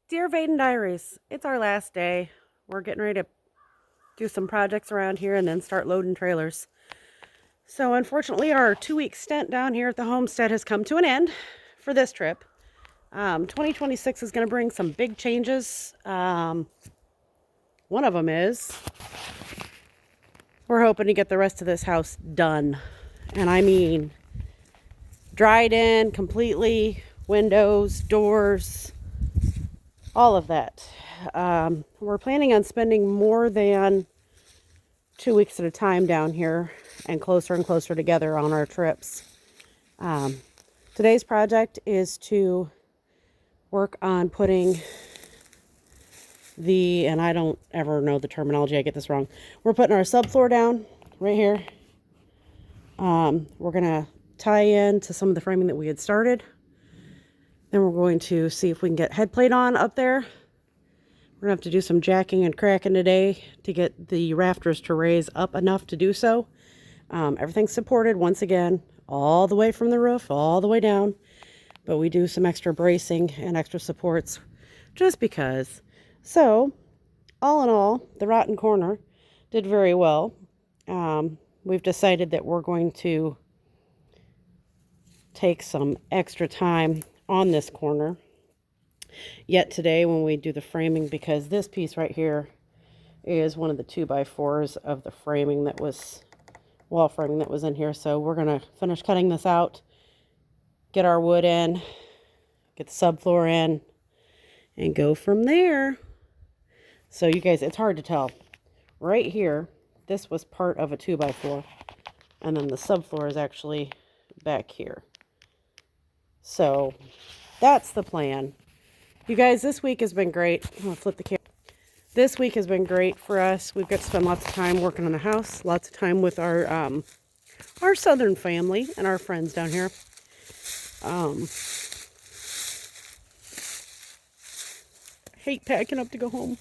Dear Vaden Diaries, it's our last day. We're getting ready to do some projects around here and then start loading trailers. So unfortunately, our 2-week stint down here at the homestead has come to an end for this trip. 2026 is going to bring some big changes. One of them is we're hoping to get the rest of this house done. And I mean dried in completely, windows, doors, all of that. We're planning on spending more than 2 weeks at a time down here and closer together on our trips. Today's project is to work on putting and I don't ever know the terminology, I get this wrong. We're putting our subfloor down right here. We're going to tie in to some of the framing that we had started. Then we're going to see if we can get head plate on up there. We're going to have to do some jacking and cracking today to get the rafters to raise up enough to do so. Everything's supported, once again, all the way from the roof, all the way down. But we do some extra bracing and extra supports just because. So, all in all, the rotten corner did very well. We've decided that we're going to take some extra time on this corner yet today when we do the framing, because this piece right here is one of the 2x4s of the framing that was wall framing that was in here. So we're going to finish cutting this out, get our wood in, get the subfloor in, and go from there. So you guys, it's hard to tell. Right here, this was part of a 2x4, and then the subfloor is actually back here. So that's the plan. You guys, this week has been great. I'm going to flip the camera. This week has been great for us. We've got to spend lots of time working on the house, lots of time with our southern family and our friends down here. I hate packing up to go home.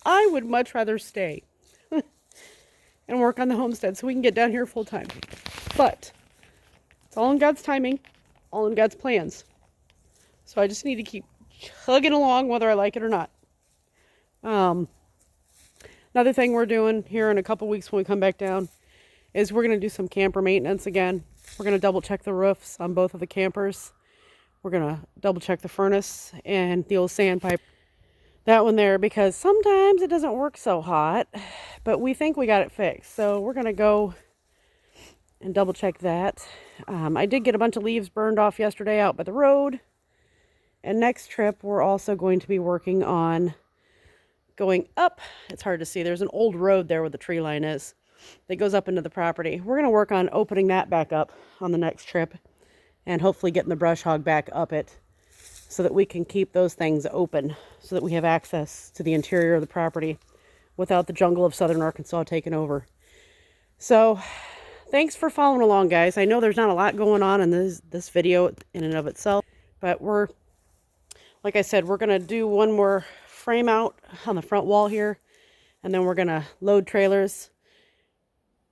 I would much rather stay and work on the homestead so we can get down here full time. But it's all in God's timing, all in God's plans. So I just need to keep chugging along whether I like it or not. Another thing we're doing here in a couple weeks when we come back down is we're going to do some camper maintenance again. We're going to double check the roofs on both of the campers. We're going to double check the furnace and the old sandpipe. That one there, because sometimes it doesn't work so hot, but we think we got it fixed. So we're going to go and double check that. I did get a bunch of leaves burned off yesterday out by the road. And next trip, we're also going to be working on going up. It's hard to see. There's an old road there where the tree line is that goes up into the property. We're going to work on opening that back up on the next trip and hopefully getting the brush hog back up it so that we can keep those things open so that we have access to the interior of the property without the jungle of southern Arkansas taking over. So thanks for following along, guys. I know there's not a lot going on in this video in and of itself, but like I said, we're going to do one more frame out on the front wall here, and then we're going to load trailers,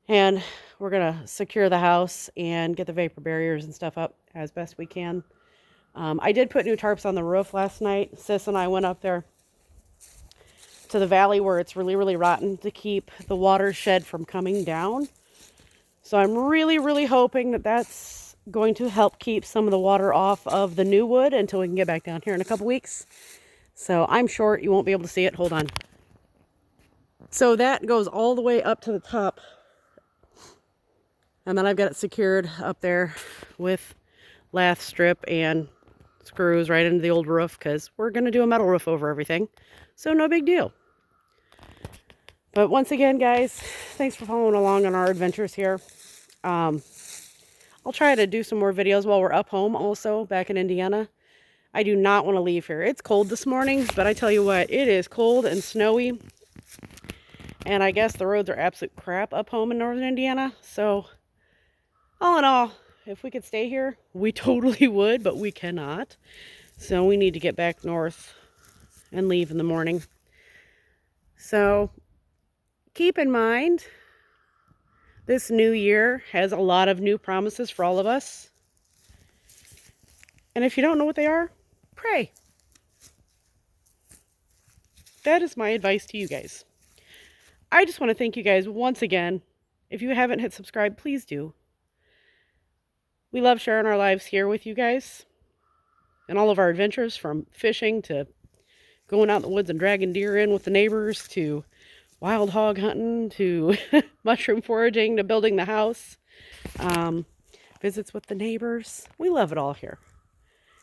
and we're going to secure the house and get the vapor barriers and stuff up as best we can. I did put new tarps on the roof last night. Sis and I went up there to the valley where it's really, really rotten to keep the watershed from coming down. So I'm really, really hoping that that's going to help keep some of the water off of the new wood until we can get back down here in a couple weeks. So I'm short. You won't be able to see it. Hold on. So that goes all the way up to the top. And then I've got it secured up there with lath strip and screws right into the old roof because we're going to do a metal roof over everything. So no big deal. But once again, guys, thanks for following along on our adventures here. I'll try to do some more videos while we're up home also back in Indiana. I do not want to leave here. It's cold this morning, but I tell you what, it is cold and snowy. And I guess the roads are absolute crap up home in northern Indiana. So all in all, if we could stay here, we totally would, but we cannot. So we need to get back north and leave in the morning. So keep in mind, this new year has a lot of new promises for all of us. And if you don't know what they are, pray. That is my advice to you guys. I just want to thank you guys once again. If you haven't hit subscribe, please do. We love sharing our lives here with you guys and all of our adventures, from fishing to going out in the woods and dragging deer in with the neighbors, to wild hog hunting, to mushroom foraging, to building the house, visits with the neighbors. We love it all here.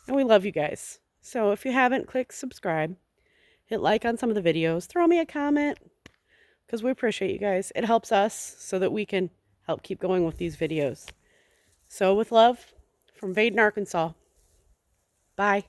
And we love you guys. So if you haven't, click subscribe. Hit like on some of the videos. Throw me a comment, because we appreciate you guys. It helps us so that we can help keep going with these videos. So with love, from Vaden, Arkansas. Bye.